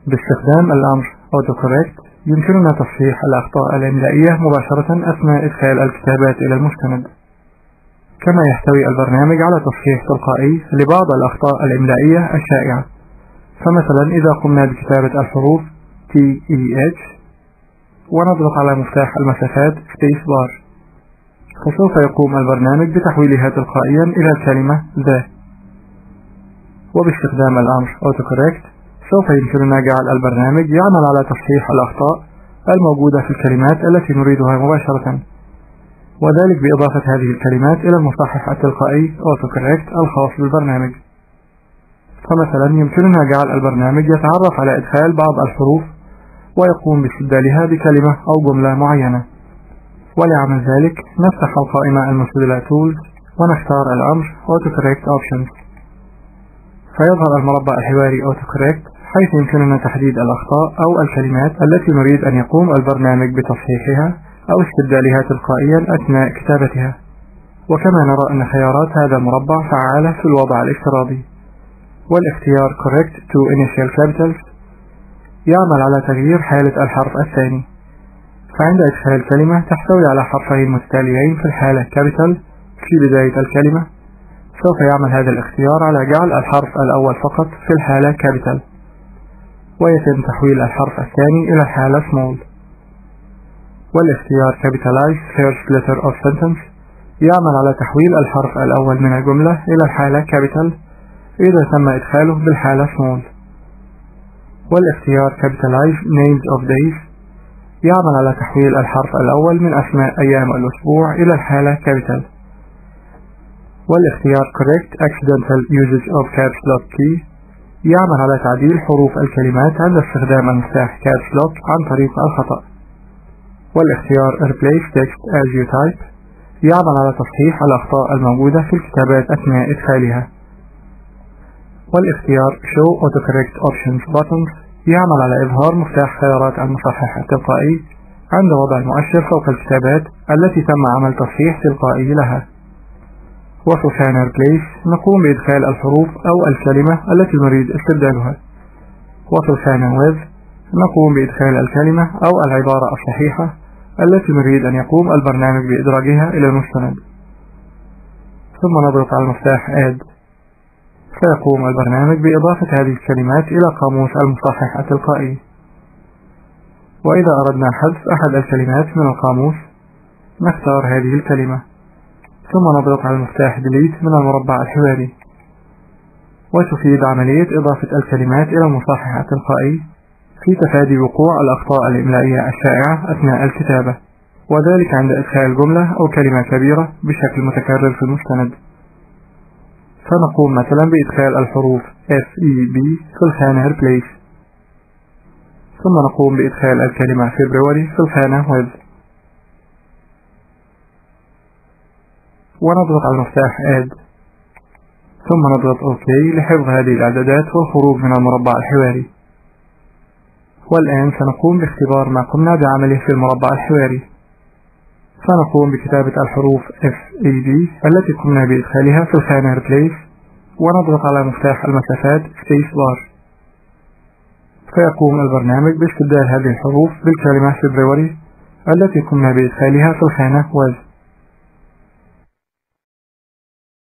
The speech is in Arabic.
باستخدام الأمر autocorrect يمكننا تصحيح الأخطاء الإملائية مباشرة أثناء إدخال الكتابات إلى المستند. كما يحتوي البرنامج على تصحيح تلقائي لبعض الأخطاء الإملائية الشائعة. فمثلا إذا قمنا بكتابة الحروف TEH ونضغط على مفتاح المسافات Space Bar، فسوف يقوم البرنامج بتحويلها تلقائيا إلى الكلمة the. وباستخدام الأمر autocorrect سوف يمكننا جعل البرنامج يعمل على تصحيح الأخطاء الموجودة في الكلمات التي نريدها مباشرة، وذلك بإضافة هذه الكلمات إلى المصحح التلقائي autocorrect الخاص بالبرنامج. فمثلا يمكننا جعل البرنامج يتعرف على إدخال بعض الحروف ويقوم باستبدالها بكلمة أو جملة معينة. ولعمل ذلك نفتح القائمة المستدلة Tools ونختار الأمر autocorrect options، فيظهر المربع الحواري autocorrect حيث يمكننا تحديد الأخطاء أو الكلمات التي نريد أن يقوم البرنامج بتصحيحها أو استبدالها تلقائيا أثناء كتابتها. وكما نرى أن خيارات هذا المربع فعالة في الوضع الافتراضي. والاختيار Correct to Initial Capitals يعمل على تغيير حالة الحرف الثاني، فعند إدخال كلمة تحتوي على حرفين متتاليين في الحالة Capital في بداية الكلمة، سوف يعمل هذا الاختيار على جعل الحرف الأول فقط في الحالة Capital، ويتم تحويل الحرف الثاني إلى الحالة Small. والاختيار Capitalize First Letter of Sentence يعمل على تحويل الحرف الأول من الجملة إلى الحالة Capital إذا تم إدخاله بالحالة Small. والاختيار Capitalize Names of Days يعمل على تحويل الحرف الأول من أسماء أيام الأسبوع إلى الحالة Capital. والاختيار Correct Accidental Usage of Caps Lock Key يعمل على تعديل حروف الكلمات عند استخدام المفتاح Caps Lock عن طريق الخطأ. والاختيار Replace Text as You Type يعمل على تصحيح الأخطاء الموجودة في الكتابات أثناء إدخالها. والاختيار Show Autocorrect Options Buttons يعمل على إظهار مفتاح خيارات المصحح التلقائي عند وضع المؤشر فوق الكتابات التي تم عمل تصحيح تلقائي لها. وفي خانة Replace نقوم بإدخال الحروف أو الكلمة التي نريد استبدالها. وفي الخانة With نقوم بإدخال الكلمة أو العبارة الصحيحة التي نريد أن يقوم البرنامج بإدراجها إلى المستند، ثم نضغط على المفتاح Add، فيقوم البرنامج بإضافة هذه الكلمات إلى قاموس المصحح التلقائي. وإذا أردنا حذف أحد الكلمات من القاموس نختار هذه الكلمة، ثم نضغط على المفتاح Delete من المربع الحواري. وتفيد عملية إضافة الكلمات إلى المصحح التلقائي في تفادي وقوع الأخطاء الإملائية الشائعة أثناء الكتابة، وذلك عند إدخال جملة أو كلمة كبيرة بشكل متكرر في المستند. فنقوم مثلا بإدخال الحروف FEB في الخانة Replace، ثم نقوم بإدخال الكلمة February في الخانة With، ونضغط على المفتاح Add، ثم نضغط OK لحفظ هذه الإعدادات والخروج من المربع الحواري. والآن سنقوم باختبار ما قمنا بعمله في المربع الحواري، فنقوم بكتابة الحروف FAB التي قمنا بإدخالها في الخانة Replace، ونضغط على مفتاح المسافات Space Bar، فيقوم البرنامج باستبدال هذه الحروف بالكلمة February التي قمنا بإدخالها في الخانة With.